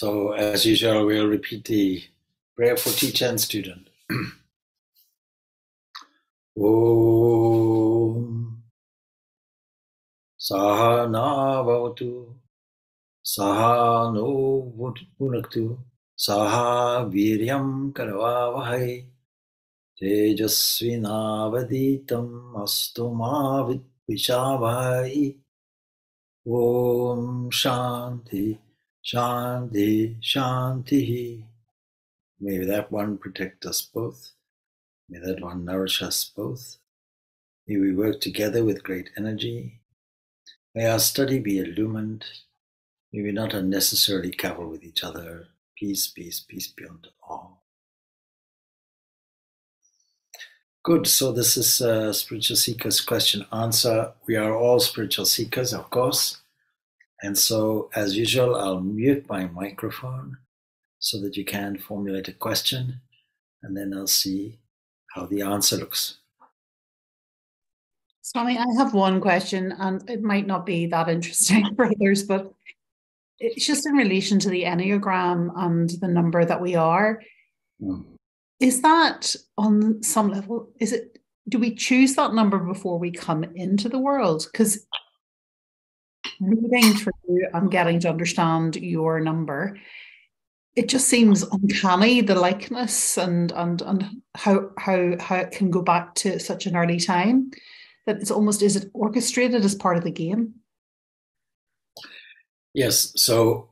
So, as usual, we'll repeat the prayer for teacher and student. Om Sahana Bhavatu Sahano Bhunaktu Saha Viryam Karavavahai Tejasvinavaditam Astu Ma Vidvishavai. Om Shanti Shanti Shanti. May that one protect us both. May that one nourish us both. May we work together with great energy. May our study be illumined. May we not unnecessarily cavil with each other. Peace, peace, peace be unto all. Good, so this is Spiritual Seekers question answer. We are all spiritual seekers, of course. And so, as usual, I'll mute my microphone so that you can formulate a question, and then I'll see how the answer looks. Swami, I have one question, and it might not be that interesting for others, but it's just in relation to the Enneagram and the number that we are. Is that on some level, do we choose that number before we come into the world? Because reading through and getting to understand your number, it just seems uncanny, the likeness and how it can go back to such an early time, that it's almost, is it orchestrated as part of the game? Yes, so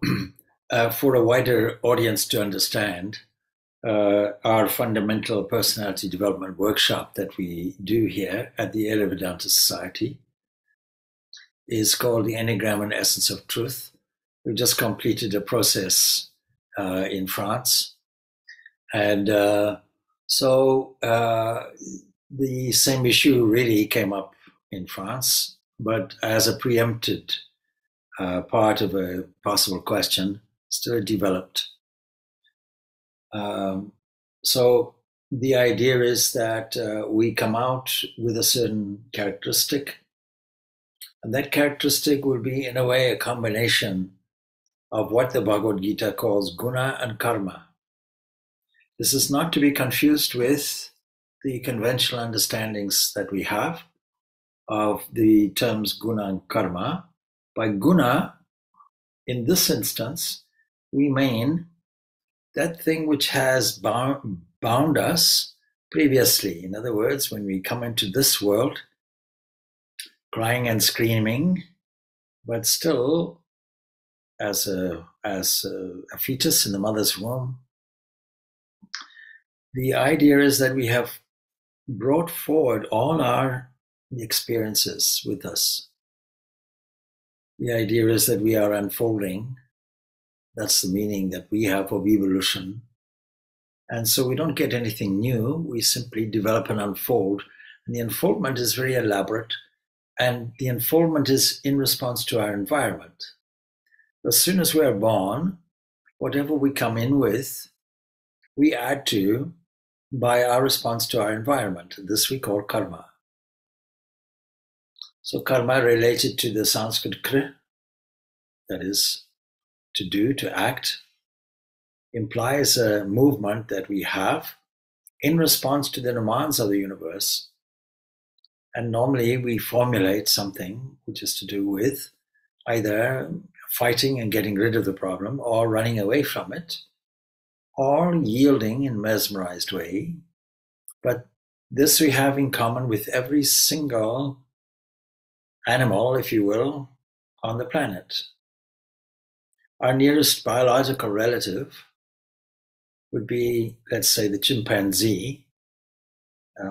for a wider audience to understand, our fundamental personality development workshop that we do here at the Vedanta Society is called the Enneagram and Essence of Truth. We just completed a process in France. And so the same issue really came up in France, but as a preempted part of a possible question, still developed. So the idea is that we come out with a certain characteristic, and that characteristic will be, in a way, a combination of what the Bhagavad Gita calls guna and karma. This is not to be confused with the conventional understandings that we have of the terms guna and karma. By guna, in this instance, we mean that thing which has bound us previously. In other words, when we come into this world, crying and screaming, but still as a fetus in the mother's womb, the idea is that we have brought forward all our experiences with us. The idea is that we are unfolding. That's the meaning that we have of evolution. And so we don't get anything new. We simply develop and unfold. And the unfoldment is very elaborate. And the unfoldment is in response to our environment. As soon as we are born, whatever we come in with, we add to by our response to our environment. This we call karma. So karma, related to the Sanskrit kri, that is to do, to act, implies a movement that we have in response to the demands of the universe. And normally we formulate something which is to do with either fighting and getting rid of the problem, or running away from it, or yielding in mesmerized way. But this we have in common with every single animal, if you will, on the planet. Our nearest biological relative would be, let's say, the chimpanzee,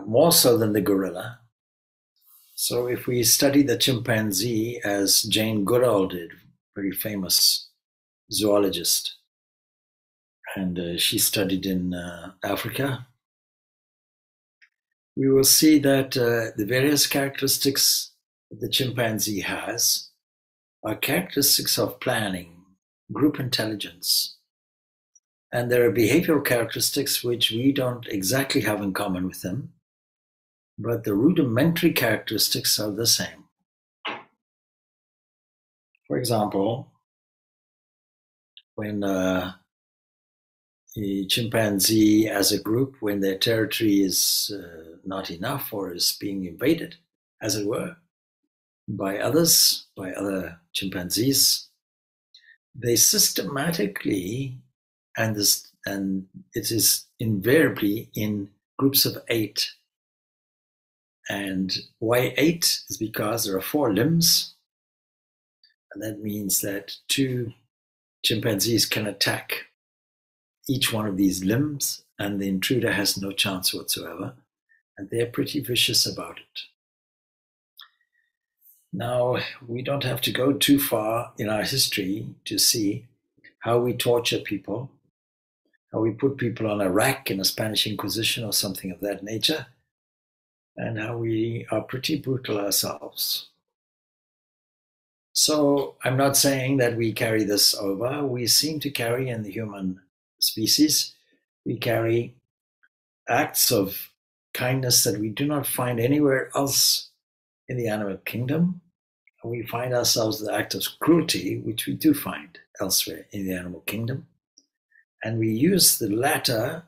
more so than the gorilla. So if we study the chimpanzee as Jane Goodall did, very famous zoologist, and she studied in Africa. We will see that the various characteristics the chimpanzee has are characteristics of planning, group intelligence, and there are behavioral characteristics which we don't exactly have in common with them, but the rudimentary characteristics are the same. For example, when a chimpanzee as a group, when their territory is not enough or is being invaded, as it were, by others, by other chimpanzees, they systematically, and it is invariably in groups of 8. And why 8 is because there are 4 limbs, and that means that 2 chimpanzees can attack each one of these limbs, and the intruder has no chance whatsoever, and they're pretty vicious about it. Now, we don't have to go too far in our history to see how we torture people, how we put people on a rack in a Spanish Inquisition or something of that nature, and how we are pretty brutal ourselves. So I'm not saying that we carry this over. We seem to carry in the human species, we carry acts of kindness that we do not find anywhere else in the animal kingdom. We find ourselves the act of cruelty, which we do find elsewhere in the animal kingdom. And we use the latter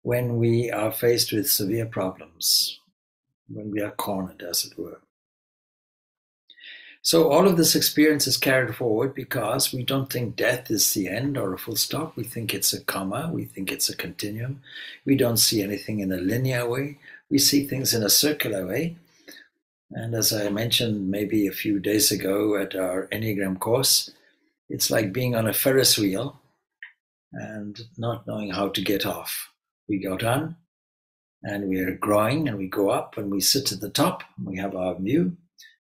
when we are faced with severe problems, when we are cornered, as it were. So all of this experience is carried forward because we don't think death is the end or a full stop. We think it's a comma. We think it's a continuum. We don't see anything in a linear way. We see things in a circular way. And as I mentioned maybe a few days ago at our Enneagram course, it's like being on a Ferris wheel and not knowing how to get off. We go down and we are growing and we go up and we sit at the top. And we have our view.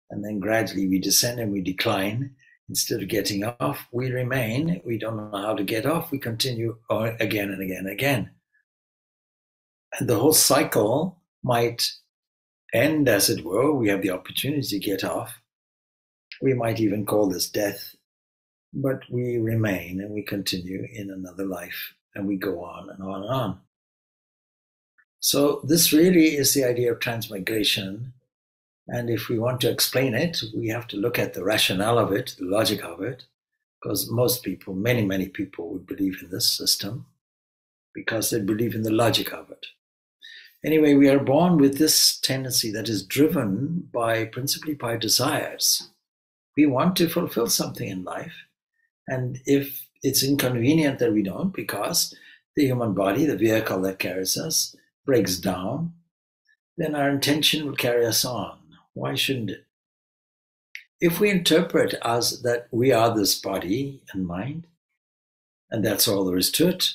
And then gradually we descend and we decline. Instead of getting off, we remain. We don't know how to get off. We continue again and again and again. And the whole cycle might end, as it were. We have the opportunity to get off. We might even call this death. But we remain and we continue in another life. And we go on and on and on. So this really is the idea of transmigration. And if we want to explain it, we have to look at the rationale of it, the logic of it, because most people, many, many people would believe in this system because they believe in the logic of it. Anyway, we are born with this tendency that is driven principally by desires. We want to fulfill something in life. And if it's inconvenient that we don't, because the human body, the vehicle that carries us, breaks down, then our intention will carry us on. Why shouldn't it? If we interpret as that we are this body and mind, and that's all there is to it,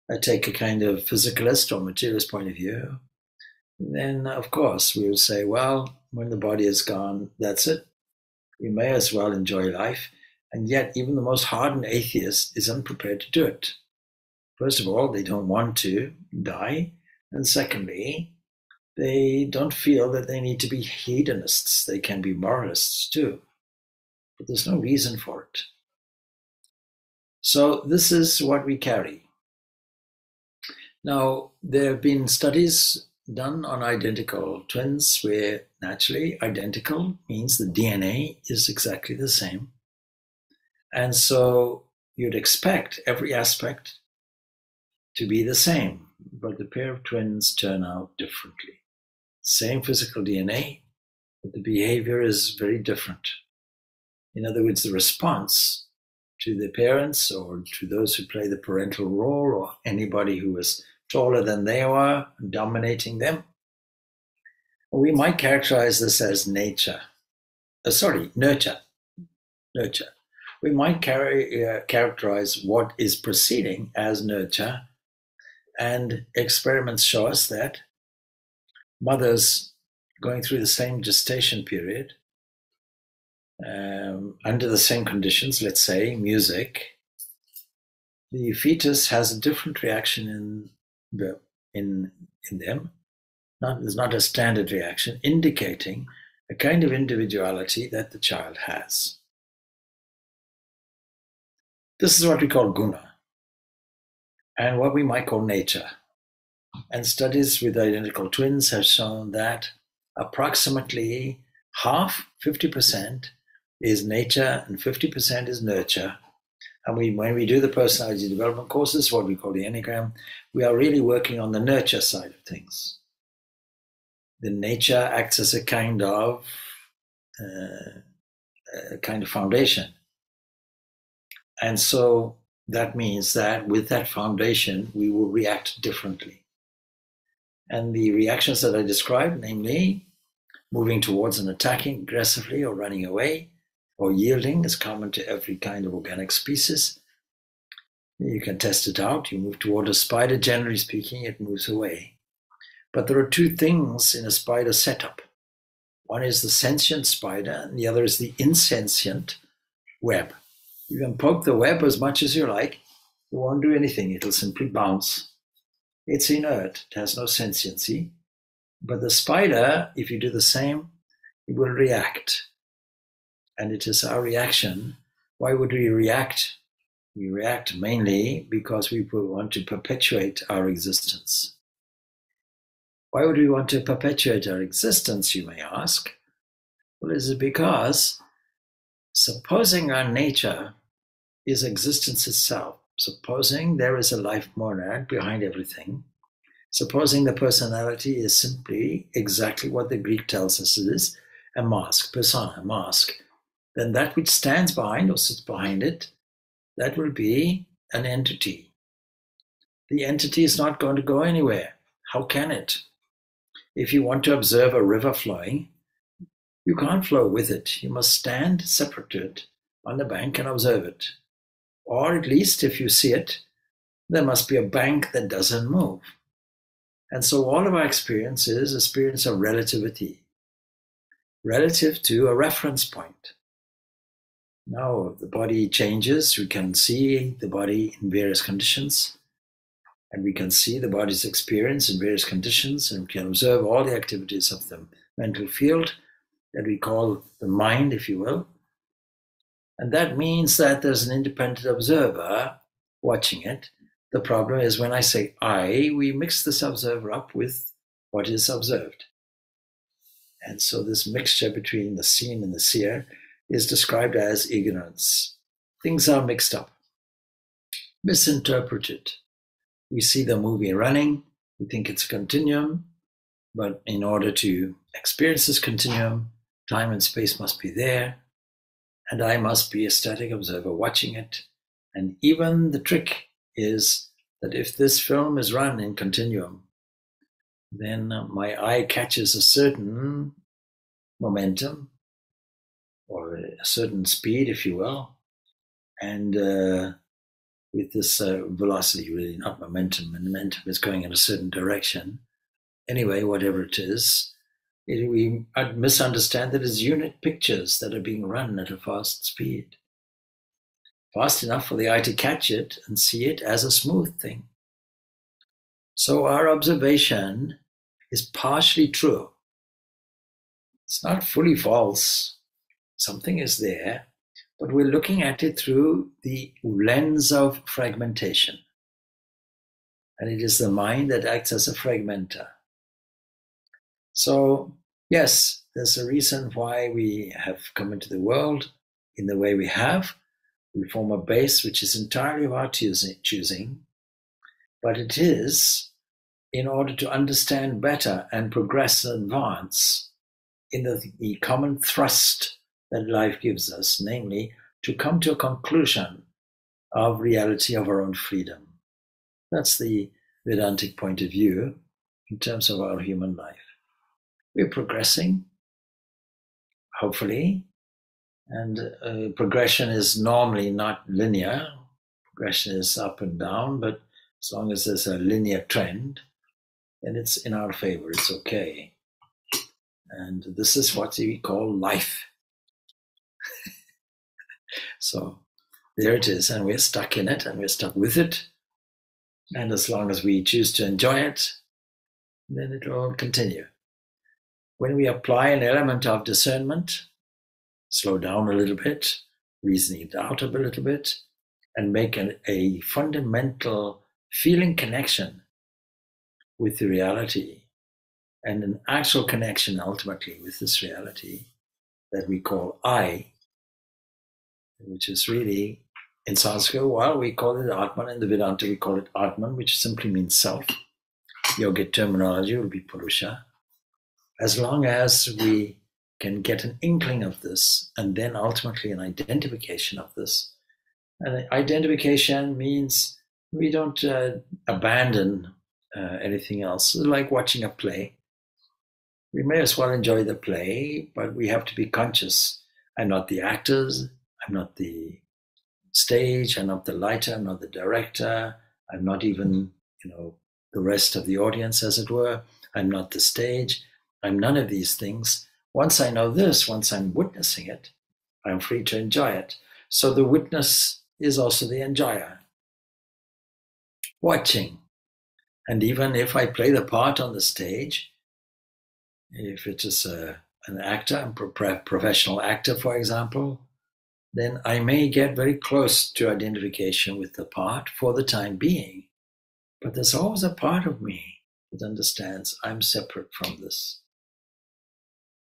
I take a kind of physicalist or materialist point of view, then of course we will say, well, when the body is gone, that's it. We may as well enjoy life. And yet even the most hardened atheist is unprepared to do it. First of all, they don't want to die. And secondly, they don't feel that they need to be hedonists. They can be moralists too. But there's no reason for it. So this is what we carry. Now, there have been studies done on identical twins where naturally identical means the DNA is exactly the same. And so you'd expect every aspect to be the same, but the pair of twins turn out differently. Same physical DNA, but the behavior is very different. In other words, the response to the parents or to those who play the parental role or anybody who is taller than they are, dominating them, we might characterize this as nurture. Nurture. We might characterize what is proceeding as nurture, and experiments show us that mothers going through the same gestation period, under the same conditions, let's say music, the fetus has a different reaction in them. There's not a standard reaction, indicating a kind of individuality that the child has. This is what we call guna, and what we might call nature. And studies with identical twins have shown that approximately half, 50%, is nature and 50% is nurture. And when we do the personality development courses, what we call the Enneagram, we are really working on the nurture side of things. The nature acts as a kind of foundation. And so that means that with that foundation, we will react differently. And the reactions that I described, namely moving towards and attacking aggressively or running away or yielding, is common to every kind of organic species. You can test it out. You move toward a spider, generally speaking, it moves away. But there are two things in a spider setup. One is the sentient spider, and the other is the insentient web. You can poke the web as much as you like. It won't do anything. It'll simply bounce. It's inert. It has no sentiency. But the spider, if you do the same, it will react. And it is our reaction. Why would we react? We react mainly because we want to perpetuate our existence. Why would we want to perpetuate our existence, you may ask? Well, is it because supposing our nature is existence itself, supposing there is a life monad behind everything, supposing the personality is simply exactly what the Greek tells us it is, a mask, persona, a mask, then that which stands behind or sits behind it, that will be an entity. The entity is not going to go anywhere. How can it? If you want to observe a river flowing, you can't flow with it. You must stand separated on the bank and observe it. Or at least if you see it, there must be a bank that doesn't move. And so all of our experience is experience of relativity, relative to a reference point. Now the body changes. We can see the body in various conditions, and we can see the body's experience in various conditions, and we can observe all the activities of the mental field that we call the mind, if you will. And that means that there's an independent observer watching it. The problem is when I say I, we mix this observer up with what is observed. And so this mixture between the seen and the seer is described as ignorance. Things are mixed up, misinterpreted. We see the movie running, we think it's a continuum, but in order to experience this continuum, time and space must be there, and I must be a static observer watching it. And even the trick is that if this film is run in continuum, then my eye catches a certain momentum or a certain speed, if you will, and with this velocity, really not momentum, and momentum is going in a certain direction. Anyway, whatever it is, we misunderstand that it's unit pictures that are being run at a fast speed. Fast enough for the eye to catch it and see it as a smooth thing. So our observation is partially true. It's not fully false. Something is there, but we're looking at it through the lens of fragmentation. And it is the mind that acts as a fragmenter. So, yes, there's a reason why we have come into the world in the way we have. We form a base which is entirely of our choosing, but it is in order to understand better and progress and advance in the common thrust that life gives us, namely to come to a conclusion of reality of our own freedom. That's the Vedantic point of view in terms of our human life. We're progressing, hopefully, and progression is normally not linear. Progression is up and down, but as long as there's a linear trend, then it's in our favor, it's okay. And this is what we call life. So there it is, and we're stuck in it, and we're stuck with it. And as long as we choose to enjoy it, then it will continue. When we apply an element of discernment, slow down a little bit, reason it out a little bit, and make a fundamental feeling connection with the reality, and an actual connection ultimately with this reality that we call I, which is really, in Sanskrit, well, we call it Atman. In the Vedanta, we call it Atman, which simply means self. Yogic terminology will be Purusha. As long as we can get an inkling of this, and then ultimately an identification of this. And identification means we don't abandon anything else. It's like watching a play. We may as well enjoy the play, but we have to be conscious. I'm not the actors, I'm not the stage, I'm not the lighter, I'm not the director, I'm not even, the rest of the audience, as it were. I'm not the stage, I'm none of these things. Once I know this, once I'm witnessing it, I'm free to enjoy it. So the witness is also the enjoyer. Watching. And even if I play the part on the stage, if it is an actor, a professional actor, for example, then I may get very close to identification with the part for the time being. But there's always a part of me that understands I'm separate from this.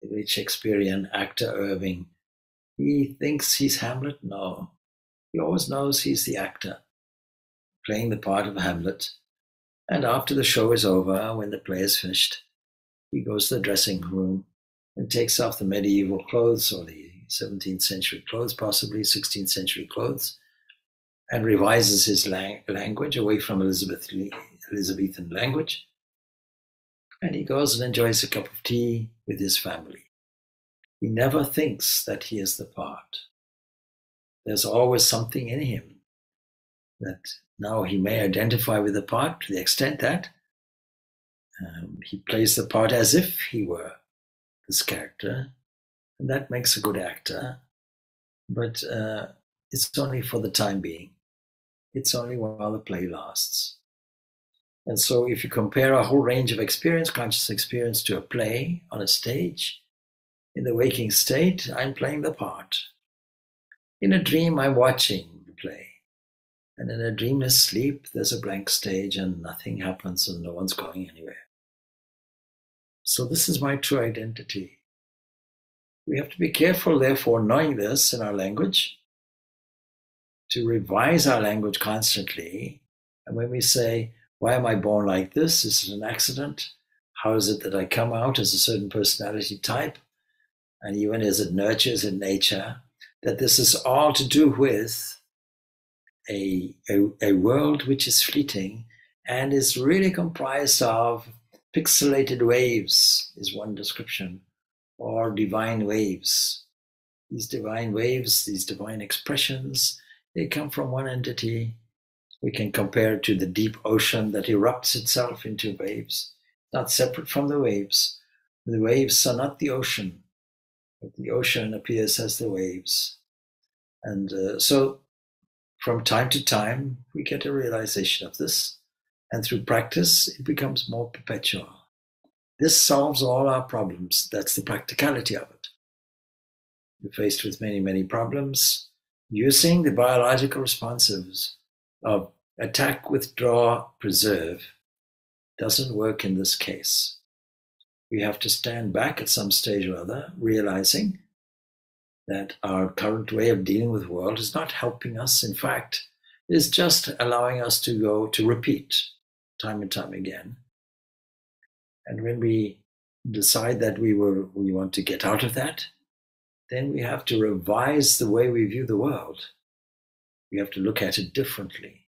The great Shakespearean actor Irving, he thinks he's Hamlet? No. He always knows he's the actor playing the part of Hamlet. And after the show is over, when the play is finished, he goes to the dressing room and takes off the medieval clothes, or the 17th century clothes, possibly 16th century clothes, and revises his language away from Elizabethan language. And he goes and enjoys a cup of tea with his family. He never thinks that he is the part. There's always something in him that now he may identify with the part to the extent that he plays the part as if he were this character, and that makes a good actor. But it's only for the time being. It's only while the play lasts. And so if you compare a whole range of experience, conscious experience, to a play on a stage, in the waking state, I'm playing the part. In a dream, I'm watching the play. And in a dreamless sleep, there's a blank stage and nothing happens and no one's going anywhere. So this is my true identity. We have to be careful, therefore, knowing this in our language, to revise our language constantly. And when we say, why am I born like this? Is it an accident? How is it that I come out as a certain personality type? And even as it nurtures in nature, that this is all to do with a world which is fleeting and is really comprised of pixelated waves, is one description, or divine waves. These divine waves, these divine expressions, they come from one entity. We can compare it to the deep ocean that erupts itself into waves, not separate from the waves. The waves are not the ocean, but the ocean appears as the waves. And so from time to time, we get a realization of this. And through practice, it becomes more perpetual. This solves all our problems. That's the practicality of it. We're faced with many, many problems. Using the biological responses of attack, withdraw, preserve doesn't work in this case. We have to stand back at some stage or other, realizing that our current way of dealing with the world is not helping us. In fact, is just allowing us to go to repeat time and time again. And when we decide that we want to get out of that, then we have to revise the way we view the world. We have to look at it differently.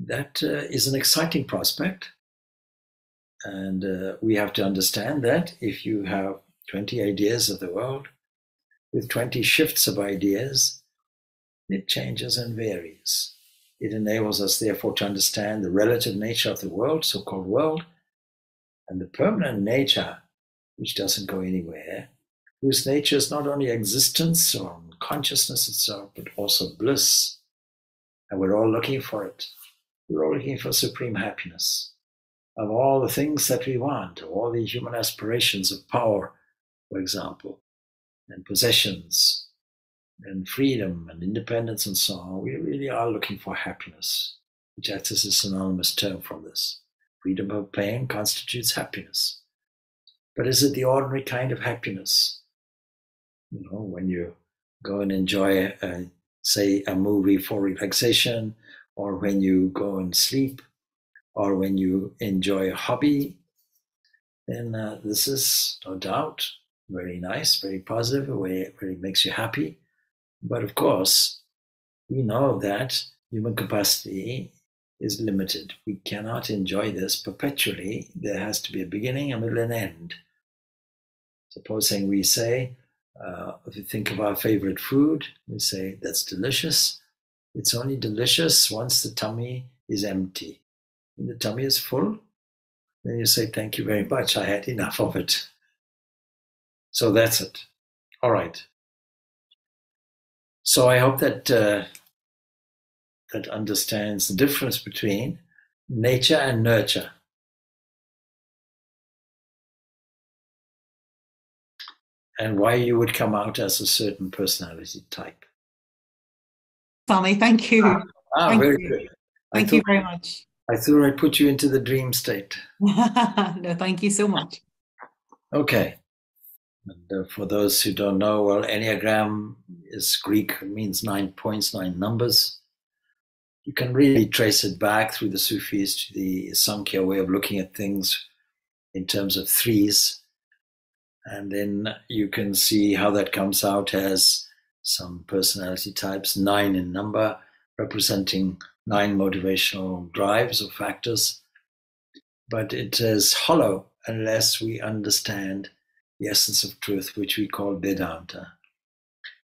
That is an exciting prospect. And we have to understand that if you have 20 ideas of the world, with 20 shifts of ideas, it changes and varies. It enables us, therefore, to understand the relative nature of the world, so-called world, and the permanent nature, which doesn't go anywhere, whose nature is not only existence or consciousness itself, but also bliss. And we're all looking for it. We're all looking for supreme happiness. Of all the things that we want, of all the human aspirations of power, for example, and possessions, and freedom and independence and so on, we really are looking for happiness, which acts as a synonymous term from this. Freedom of pain constitutes happiness. But is it the ordinary kind of happiness? You know, when you go and enjoy, say, a movie for relaxation, or when you go and sleep, or when you enjoy a hobby, then this is no doubt very nice, very positive, a way it really makes you happy. But of course, we know that human capacity is limited. We cannot enjoy this perpetually. There has to be a beginning, a middle, and end. Supposing we say, if you think of our favorite food, we say, that's delicious. It's only delicious once the tummy is empty. When the tummy is full, then you say, thank you very much, I had enough of it. So that's it. All right. So I hope that that understands the difference between nature and nurture. And why you would come out as a certain personality type. Swami, thank you. Thank very you. good. Thank you very much. I thought I'd put you into the dream state. No, thank you so much. Okay. And for those who don't know, well, Enneagram is Greek, it means 9 points, 9 numbers. You can really trace it back through the Sufis to the Sankhya way of looking at things in terms of threes. And then you can see how that comes out as some personality types, 9 in number, representing 9 motivational drives or factors. But it is hollow unless we understand the essence of truth, which we call Vedanta.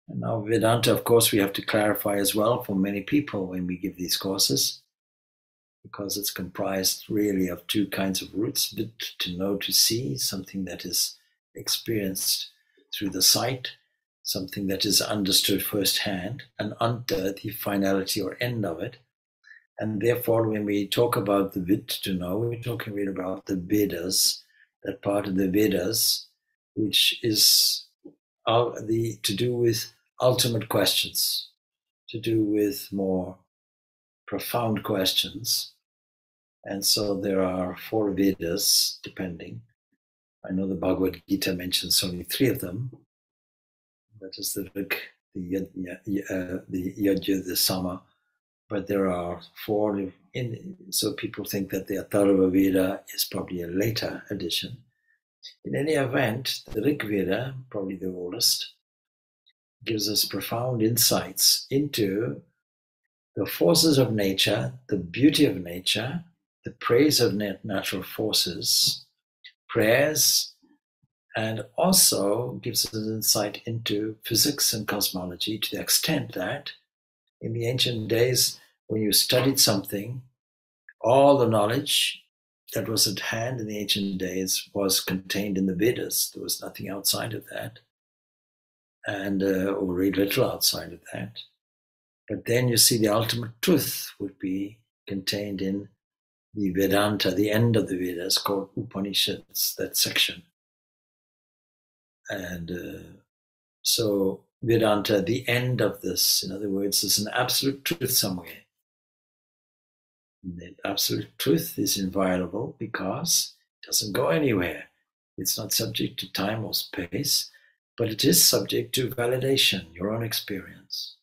And now Vedanta, of course, we have to clarify as well for many people when we give these courses, because it's comprised really of 2 kinds of roots: vid, to know, to see, something that is experienced through the sight, something that is understood firsthand, and anta, the finality or end of it. And therefore, when we talk about the vid, to know, we're talking really about the Vedas, that part of the Vedas which is to do with ultimate questions, to do with more profound questions. And so there are 4 Vedas, depending. I know the Bhagavad Gita mentions only 3 of them. That is the Rig, the Yajna, the Sama. But there are 4. So people think that the Atharva Veda is probably a later addition. In any event, the Rig Veda, probably the oldest, gives us profound insights into the forces of nature, the beauty of nature, the praise of natural forces, prayers, and also gives us an insight into physics and cosmology, to the extent that in the ancient days, when you studied something, all the knowledge that was at hand in the ancient days was contained in the Vedas. There was nothing outside of that, and or very little outside of that. But then you see the ultimate truth would be contained in the Vedanta, the end of the Vedas, called Upanishads, that section. And so Vedanta, the end of this, in other words, there's an absolute truth somewhere. The absolute truth is inviolable because it doesn't go anywhere. It's not subject to time or space, but it is subject to validation, your own experience.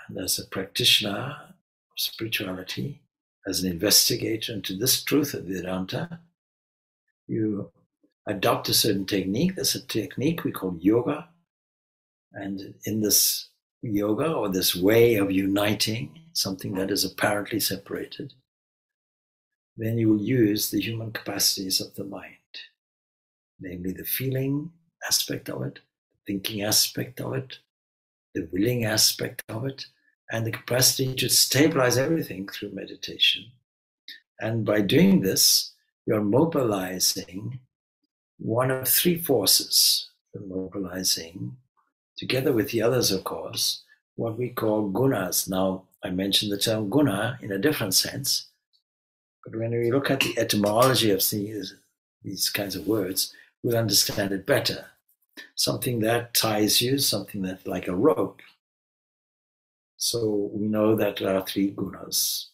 And as a practitioner of spirituality, as an investigator into this truth of Vedanta, you adopt a certain technique. There's a technique we call yoga. And in this yoga, or this way of uniting something that is apparently separated, then you will use the human capacities of the mind, namely the feeling aspect of it, the thinking aspect of it, the willing aspect of it, and the capacity to stabilize everything through meditation. And by doing this, you're mobilizing one of 3 forces. You're mobilizing together with the others, of course, what we call gunas. Now, I mentioned the term guna in a different sense, but when we look at the etymology of these kinds of words, we'll understand it better. Something that ties you, something that like a rope. So we know that there are three gunas.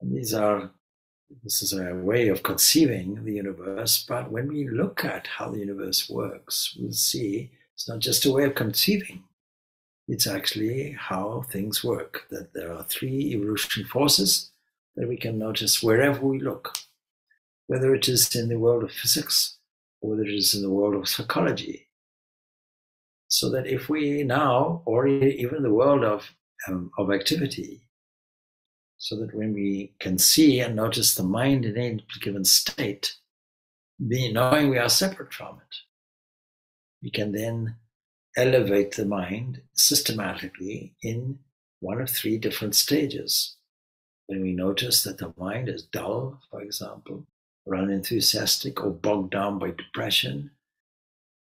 And this is a way of conceiving the universe, but when we look at how the universe works, we'll see it's not just a way of conceiving, it's actually how things work, that there are three evolution forces that we can notice wherever we look, whether it is in the world of physics or whether it is in the world of psychology. So that if we now, or even the world of activity, so that when we can see and notice the mind in any given state, knowing we are separate from it, we can then elevate the mind systematically in one of three different stages. When we notice that the mind is dull, for example, or unenthusiastic, or bogged down by depression,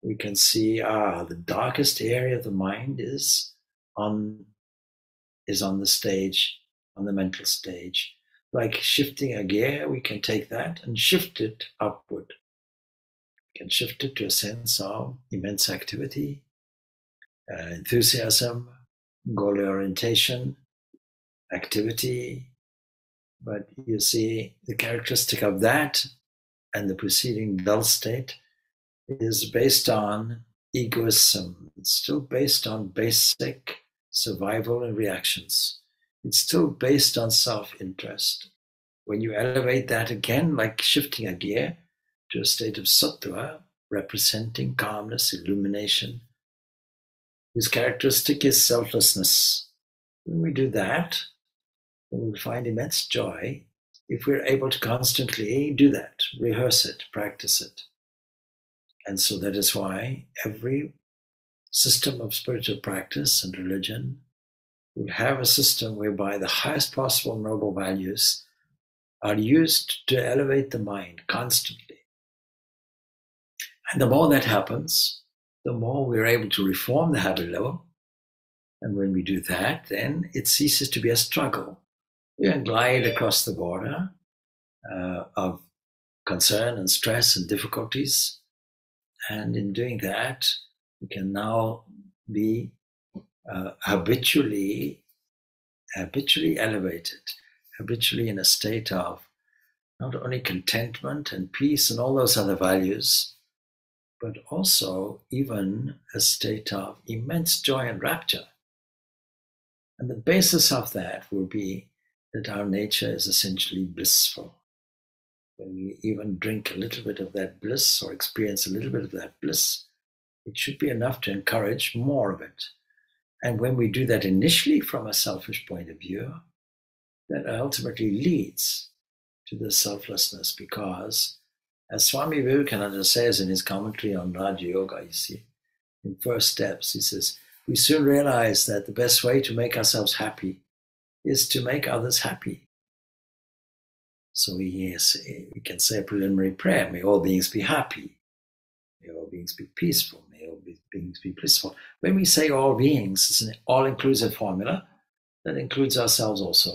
we can see the darkest area of the mind is on the stage, on the mental stage. Like shifting a gear, we can take that and shift it upward. We can shift it to a sense of immense activity, enthusiasm, goal orientation, activity. But you see, the characteristic of that and the preceding dull state is based on egoism. It's still based on basic survival and reactions. It's still based on self-interest. When you elevate that again, like shifting a gear to a state of sattva, representing calmness, illumination, whose characteristic is selflessness. When we do that, then we'll find immense joy if we're able to constantly do that, rehearse it, practice it. And so that is why every system of spiritual practice and religion will have a system whereby the highest possible noble values are used to elevate the mind constantly. And the more that happens, the more we're able to reform the habit level. And when we do that, then it ceases to be a struggle. We can glide across the border of concern and stress and difficulties. And in doing that, we can now be habitually elevated, habitually in a state of not only contentment and peace and all those other values, but also even a state of immense joy and rapture. And the basis of that will be that our nature is essentially blissful. When we even drink a little bit of that bliss or experience a little bit of that bliss, it should be enough to encourage more of it. And when we do that initially from a selfish point of view, that ultimately leads to the selflessness, because as Swami Vivekananda says in his commentary on Raja Yoga, you see, in First Steps, he says, we soon realize that the best way to make ourselves happy is to make others happy. So we can say a preliminary prayer, may all beings be happy, may all beings be peaceful, may all beings be blissful. When we say all beings, it's an all-inclusive formula that includes ourselves also.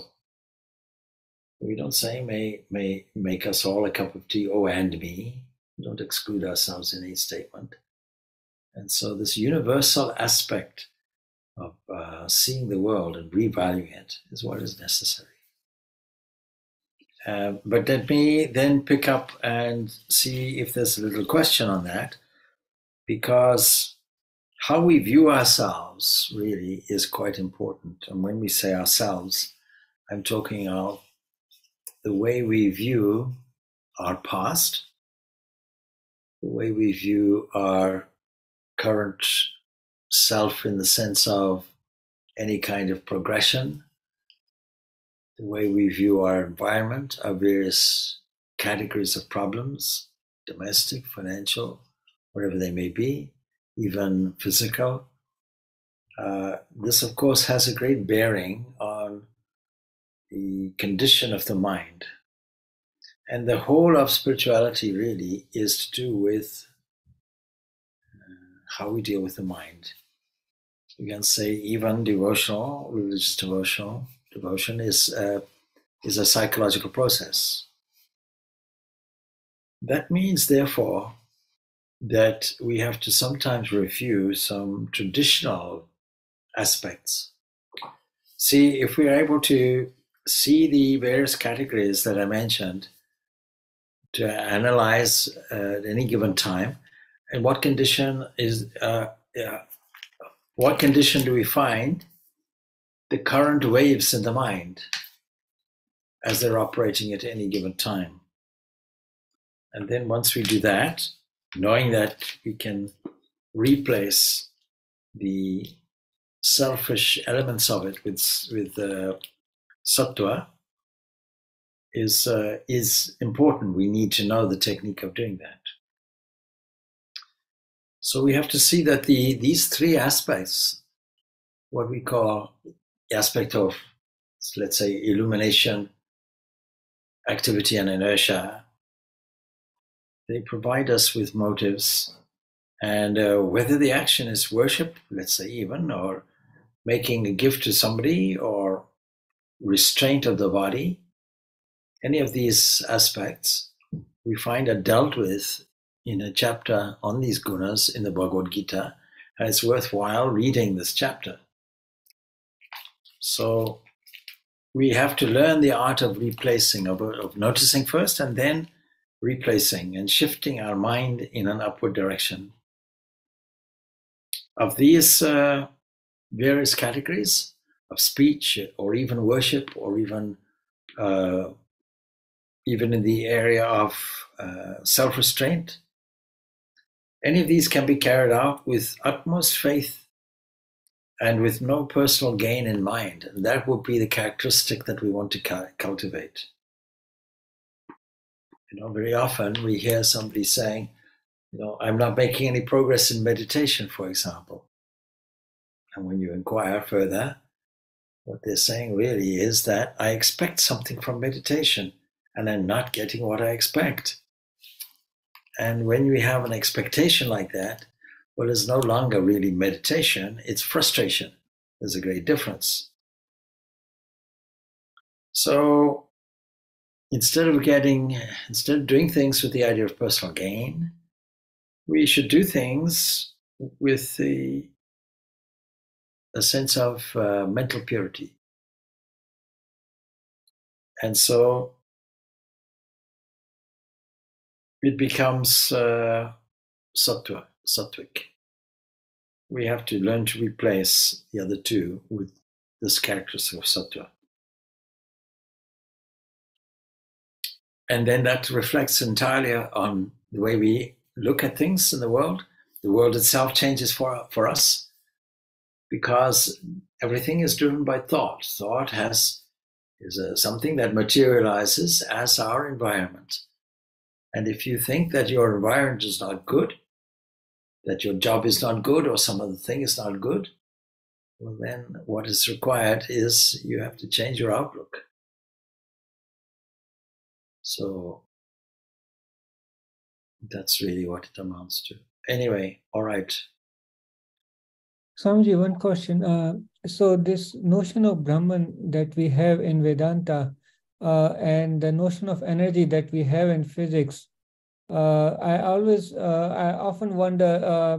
We don't say may make us all a cup of tea, oh, and me. We don't exclude ourselves in each statement. And so this universal aspect of seeing the world and revaluing it is what is necessary. But let me then pick up and see if there's a little question on that, because how we view ourselves really is quite important. And when we say ourselves, I'm talking of the way we view our past, the way we view our current self in the sense of any kind of progression, the way we view our environment, our various categories of problems, domestic, financial, whatever they may be, even physical. This, of course, has a great bearing on the condition of the mind. And the whole of spirituality really is to do with how we deal with the mind. You can say even devotional, religious devotion is a psychological process. That means, therefore, that we have to sometimes review some traditional aspects. See, if we are able to see the various categories that I mentioned, to analyze at any given time, and what condition do we find the current waves in the mind as they're operating at any given time. And then once we do that, knowing that we can replace the selfish elements of it with sattva is important. We need to know the technique of doing that. So we have to see that these three aspects, what we call the aspect of, let's say, illumination, activity, and inertia, they provide us with motives. And whether the action is worship, let's say even, or making a gift to somebody, or restraint of the body, any of these aspects we find are dealt with in a chapter on these gunas in the Bhagavad Gita, and it's worthwhile reading this chapter. So we have to learn the art of replacing, of noticing first and then replacing and shifting our mind in an upward direction. Of these various categories of speech, or even worship, or even in the area of self-restraint, any of these can be carried out with utmost faith and with no personal gain in mind. And that would be the characteristic that we want to cultivate. Very often we hear somebody saying, I'm not making any progress in meditation, for example. And when you inquire further, what they're saying really is that I expect something from meditation and I'm not getting what I expect. And when we have an expectation like that, well, it's no longer really meditation, it's frustration. There's a great difference. So instead of doing things with the idea of personal gain, we should do things with a sense of mental purity. And so it becomes sattvic. We have to learn to replace the other two with this characteristic of sattva. And then that reflects entirely on the way we look at things in the world. The world itself changes for us because everything is driven by thought. Thought is something that materializes as our environment. And if you think that your environment is not good, that your job is not good, or some other thing is not good, well, then what is required is you have to change your outlook. So that's really what it amounts to. Anyway, all right. Swamiji, one question. So this notion of Brahman that we have in Vedanta and the notion of energy that we have in physics, I often wonder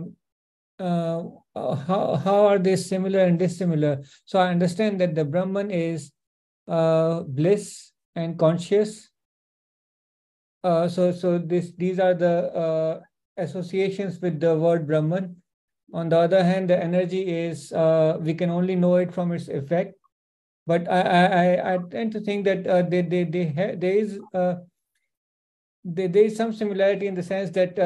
how are they similar and dissimilar? So I understand that the Brahman is bliss and conscious. So these are the associations with the word Brahman. On the other hand, the energy is we can only know it from its effect. But I tend to think that there is some similarity in the sense that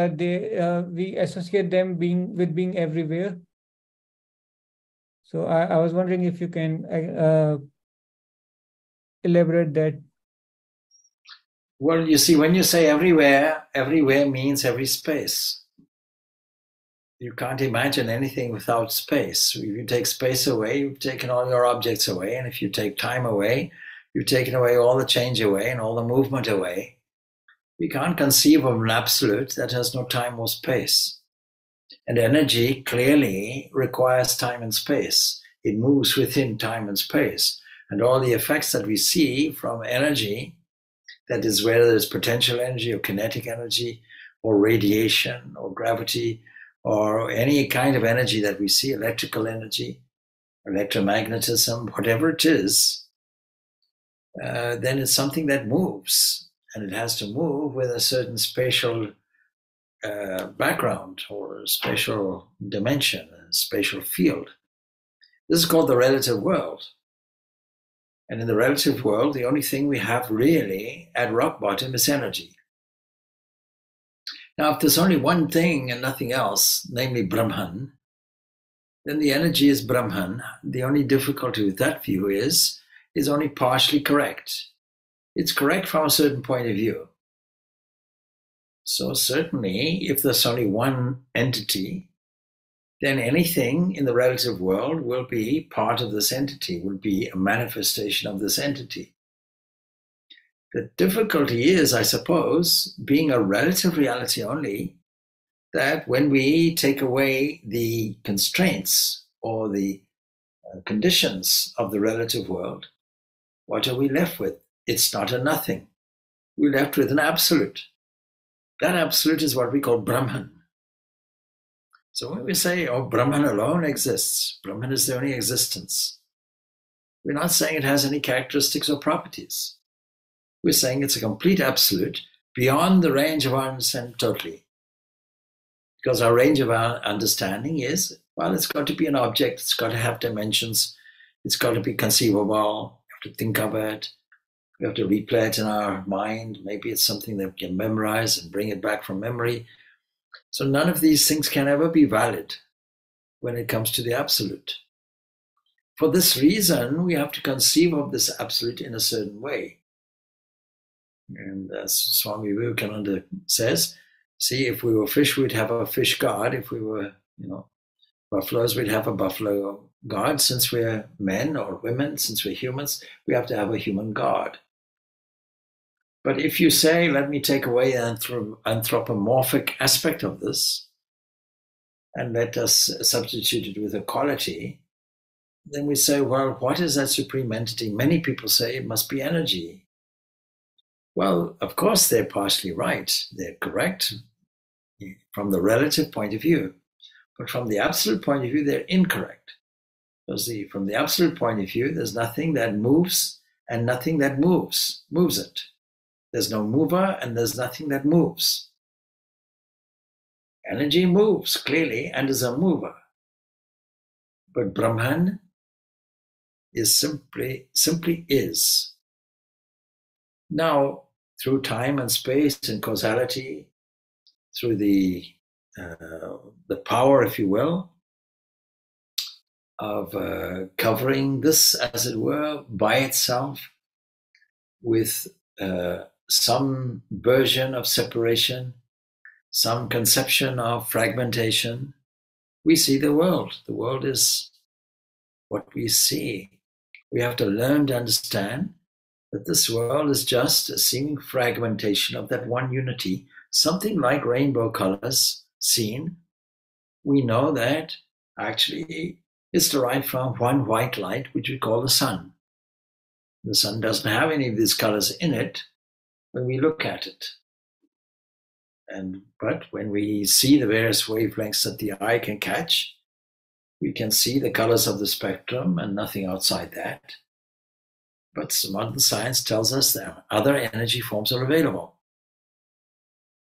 we associate them with being everywhere. So I was wondering if you can elaborate that. Well, you see, when you say everywhere means every space. You can't imagine anything without space. If you take space away, you've taken all your objects away. And if you take time away, you've taken away all the change away and all the movement away. We can't conceive of an absolute that has no time or space. And energy clearly requires time and space. It moves within time and space. And all the effects that we see from energy, that is whether it's potential energy or kinetic energy or radiation or gravity or any kind of energy that we see, electrical energy, electromagnetism, whatever it is, then it's something that moves. And it has to move with a certain spatial background or a spatial dimension, a spatial field. This is called the relative world. And in the relative world, the only thing we have really at rock bottom is energy. Now, if there's only one thing and nothing else, namely Brahman, then the energy is Brahman. The only difficulty with that view is only partially correct. It's correct from a certain point of view. So certainly, if there's only one entity, then anything in the relative world will be part of this entity, will be a manifestation of this entity. The difficulty is, I suppose, being a relative reality only, that when we take away the constraints or the conditions of the relative world, what are we left with? It's not a nothing. We're left with an absolute. That absolute is what we call Brahman. So when we say, oh, Brahman alone exists, Brahman is the only existence, we're not saying it has any characteristics or properties. We're saying it's a complete absolute beyond the range of our understanding totally. Because our range of our understanding is, well, it's got to be an object, it's got to have dimensions, it's got to be conceivable, we have to think of it, we have to replay it in our mind, maybe it's something that we can memorize and bring it back from memory. So none of these things can ever be valid when it comes to the absolute. For this reason, we have to conceive of this absolute in a certain way. And as Swami Vivekananda says, see, if we were fish, we'd have a fish god. If we were, buffaloes, we'd have a buffalo god. Since we're men or women, since we're humans, we have to have a human god. But if you say, let me take away the anthropomorphic aspect of this and let us substitute it with a quality, then we say, well, what is that supreme entity? Many people say it must be energy. Well, of course, they're partially right. They're correct from the relative point of view. But from the absolute point of view, they're incorrect. Because from the absolute point of view, there's nothing that moves and nothing that moves it. There's no mover and there's nothing that moves. Energy moves clearly and is a mover. But Brahman is simply is. Now, through time and space and causality, through the power, if you will, of covering this, as it were, by itself with some version of separation, some conception of fragmentation, we see the world. The world is what we see. We have to learn to understand that this world is just a seeming fragmentation of that one unity, something like rainbow colors seen. We know that actually it's derived from one white light, which we call the sun. The sun doesn't have any of these colors in it when we look at it. But when we see the various wavelengths that the eye can catch, we can see the colors of the spectrum and nothing outside that. But modern science tells us that other energy forms are available.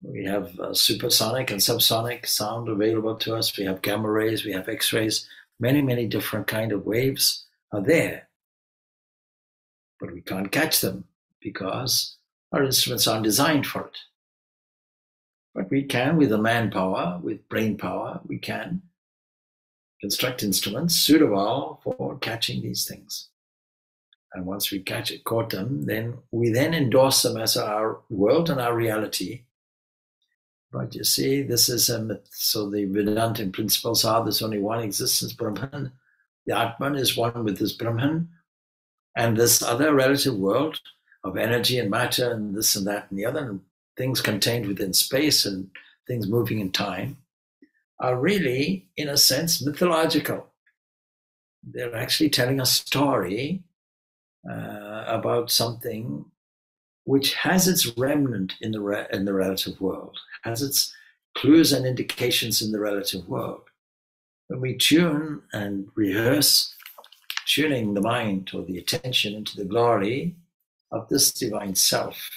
We have supersonic and subsonic sound available to us. We have gamma rays, we have X-rays. Many, many different kind of waves are there. But we can't catch them because our instruments aren't designed for it. But we can, with the manpower, with brain power, we can construct instruments suitable for catching these things. And once we caught them, then we endorse them as our world and our reality. But you see, this is a myth. So the Vedanta principles are there's only one existence, Brahman. The Atman is one with this Brahman. And this other relative world of energy and matter and this and that and the other, and things contained within space and things moving in time, are really, in a sense, mythological. They're actually telling a story about something which has its remnant in the relative world, has its clues and indications in the relative world. When we tune and rehearse tuning the mind or the attention into the glory of this divine self,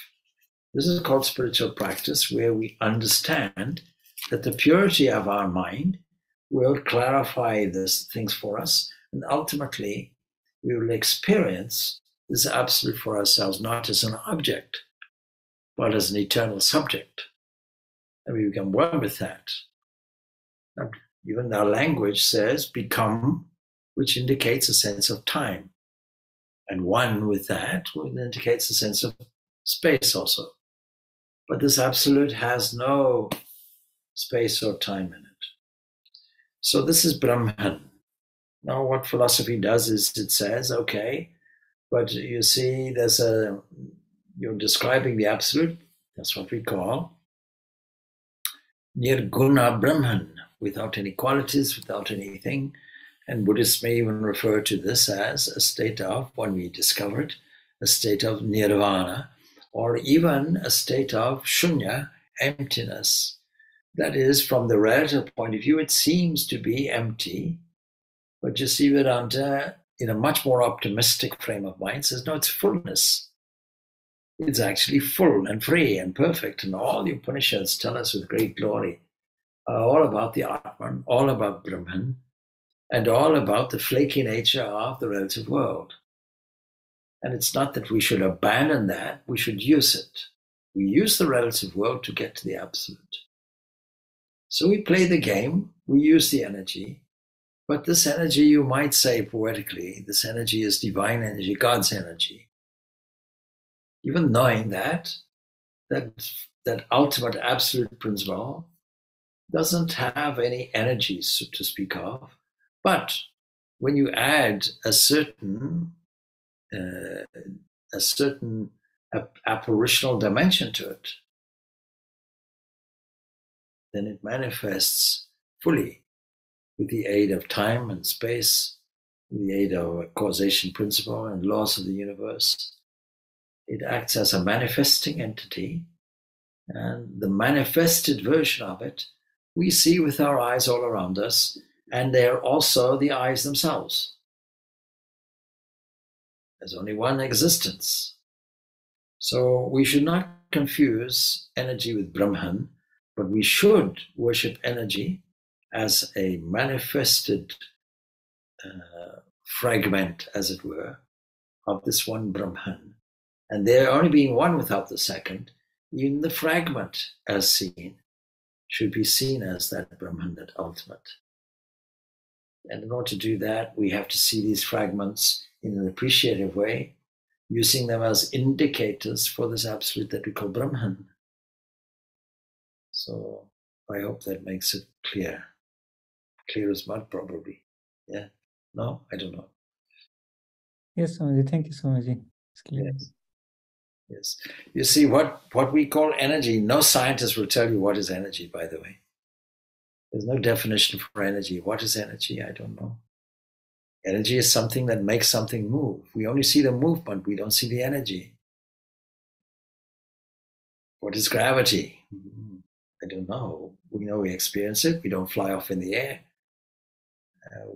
this is called spiritual practice, where we understand that the purity of our mind will clarify these things for us, and ultimately we will experience this absolute for ourselves, not as an object, but as an eternal subject. And we become one with that. And even our language says become, which indicates a sense of time. And one with that indicates a sense of space also. But this absolute has no space or time in it. So this is Brahman. Now what philosophy does is it says, okay, but you see, you're describing the absolute, that's what we call Nirguna Brahman, without any qualities, without anything. And Buddhists may even refer to this as a state of, when we discover it, a state of nirvana, or even a state of shunya, emptiness. That is, from the relative point of view, it seems to be empty, but you see Vedanta, in a much more optimistic frame of mind, says, no, it's fullness. It's actually full and free and perfect. And all the Upanishads tell us with great glory all about the Atman, all about Brahman, and all about the flaky nature of the relative world. And it's not that we should abandon that, we should use it. We use the relative world to get to the absolute. So we play the game, we use the energy, but this energy, you might say poetically, this energy is divine energy, God's energy. Even knowing that ultimate absolute principle doesn't have any energy, so to speak of, but when you add a certain apparitional dimension to it, then it manifests fully with the aid of time and space, with the aid of a causation principle and laws of the universe. It acts as a manifesting entity, and the manifested version of it we see with our eyes all around us, and they're also the eyes themselves. There's only one existence. So we should not confuse energy with Brahman, but we should worship energy as a manifested fragment, as it were, of this one Brahman. And there only being one without the second, even the fragment as seen should be seen as that Brahman, that ultimate. And in order to do that, we have to see these fragments in an appreciative way, using them as indicators for this absolute that we call Brahman. So I hope that makes it clear. Clear as mud, probably. Yeah? No? I don't know. Yes, Swamiji. Thank you, Swamiji. It's clear. Yes. Yes. You see, what we call energy, no scientist will tell you what is energy, by the way. There's no definition for energy. What is energy? I don't know. Energy is something that makes something move. We only see the movement. We don't see the energy. What is gravity? I don't know. We know we experience it. We don't fly off in the air.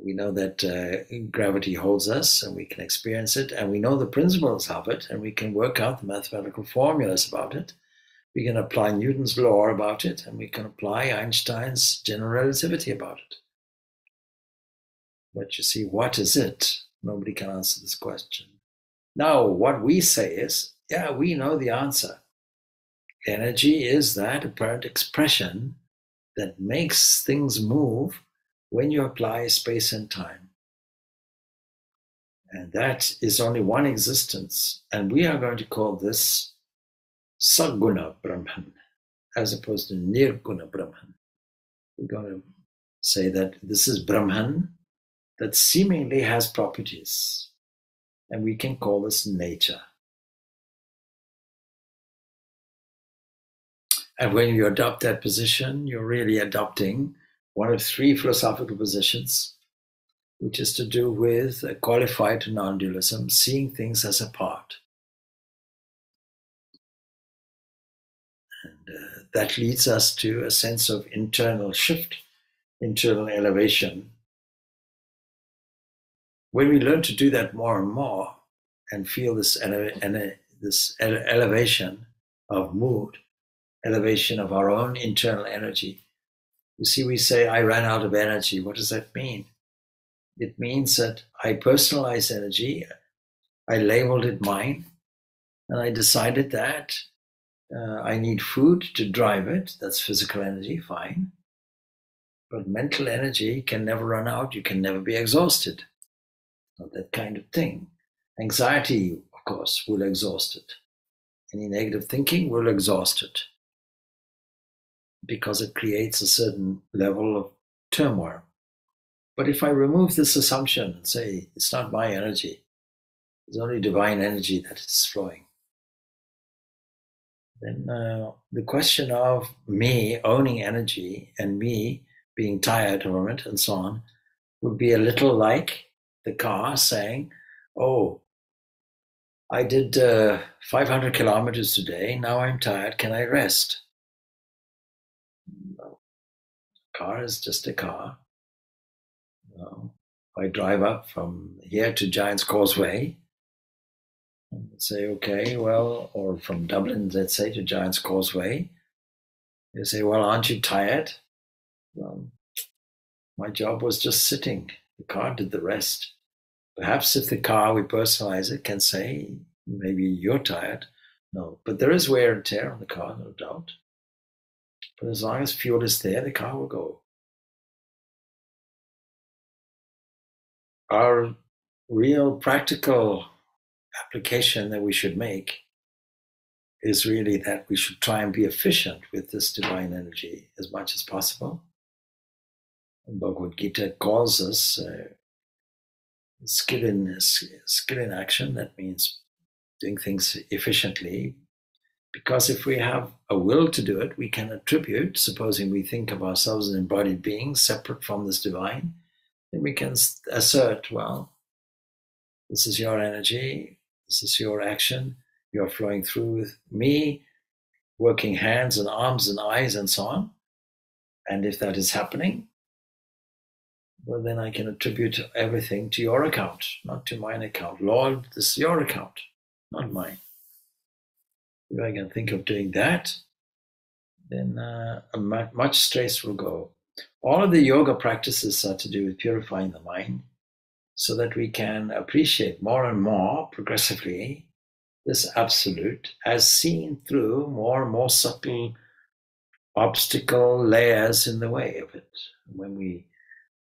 We know that gravity holds us and we can experience it, and we know the principles of it, and we can work out the mathematical formulas about it. We can apply Newton's law about it, and we can apply Einstein's general relativity about it. But you see, what is it? Nobody can answer this question. Now, what we say is, yeah, we know the answer. Energy is that apparent expression that makes things move when you apply space and time. And that is only one existence. And we are going to call this Saguna Brahman, as opposed to Nirguna Brahman. We're going to say that this is Brahman that seemingly has properties. And we can call this nature. And when you adopt that position, you're really adopting one of three philosophical positions, which is to do with qualified non-dualism, seeing things as a part. And that leads us to a sense of internal shift, internal elevation. When we learn to do that more and more and feel this elevation of mood, elevation of our own internal energy, you see, we say, I ran out of energy. What does that mean? It means that I personalized energy, I labeled it mine, and I decided that I need food to drive it. That's physical energy, fine. But mental energy can never run out. You can never be exhausted. Not that kind of thing. Anxiety, of course, will exhaust it. Any negative thinking will exhaust it because it creates a certain level of turmoil. But if I remove this assumption and say, it's not my energy, it's only divine energy that is flowing, then the question of me owning energy and me being tired from it and so on would be a little like the car saying, oh, I did 500 kilometers today, now I'm tired, can I rest? No. A car is just a car. No. I drive up from here to Giant's Causeway and say, okay, well, or from Dublin, let's say, to Giant's Causeway. You say, well, aren't you tired? Well, my job was just sitting. The car did the rest. Perhaps if the car, we personalize it, can say, maybe you're tired. No, but there is wear and tear on the car, no doubt. But as long as fuel is there, the car will go. Our real practical application that we should make is really that we should try and be efficient with this divine energy as much as possible. And Bhagavad Gita calls us skill in action. That means doing things efficiently, because if we have a will to do it, we can attribute, supposing we think of ourselves as embodied beings separate from this divine, then we can assert, well, this is your energy, this is your action, you're flowing through with me, working hands and arms and eyes and so on. And if that is happening, well, then I can attribute everything to your account, not to mine account. Lord, this is your account, not mine. If I can think of doing that, then much stress will go. All of the yoga practices are to do with purifying the mind so that we can appreciate more and more progressively this absolute as seen through more and more subtle obstacle layers in the way of it. When we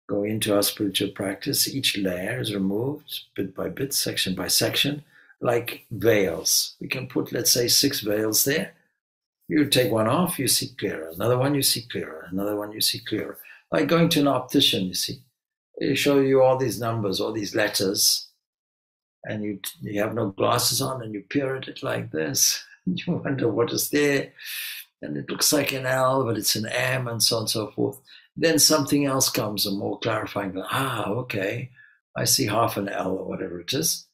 go into our spiritual practice, each layer is removed bit by bit, section by section, like veils. We can put, let's say, 6 veils there. You take one off, you see clearer. Another one, you see clearer. Another one, you see clearer. Like going to an optician, you see. They show you all these numbers, all these letters, and you have no glasses on and you peer at it like this. You wonder what is there. And it looks like an L, but it's an M, and so on and so forth. Then something else comes, a more clarifying, okay, I see half an L or whatever it is.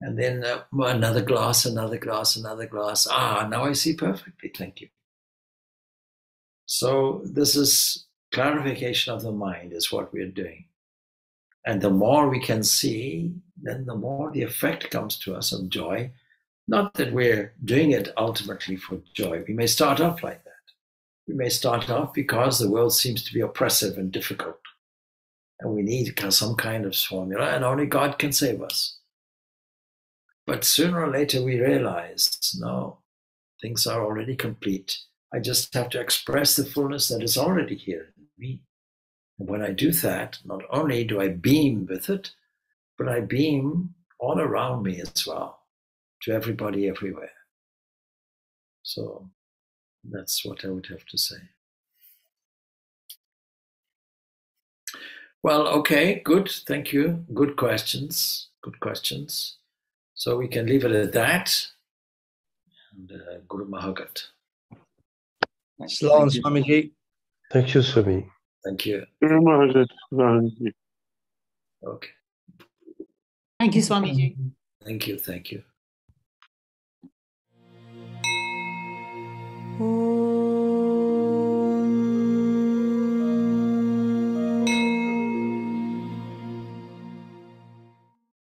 And then another glass, another glass, another glass. Now I see perfectly, thank you. So this is clarification of the mind is what we're doing. And the more we can see, then the more the effect comes to us of joy. Not that we're doing it ultimately for joy. We may start off like that. We may start off because the world seems to be oppressive and difficult. And we need some kind of formula, and only God can save us. But sooner or later we realize, no, things are already complete. I just have to express the fullness that is already here in me. And when I do that, not only do I beam with it, but I beam all around me as well, to everybody everywhere. So that's what I would have to say. Well, okay, good. Thank you. Good questions. Good questions. So we can leave it at that. And Guru Mahagat. Salam, Swamiji. Thank you, Swami. Thank you. Okay. Thank you, Swamiji. Thank you. Thank you.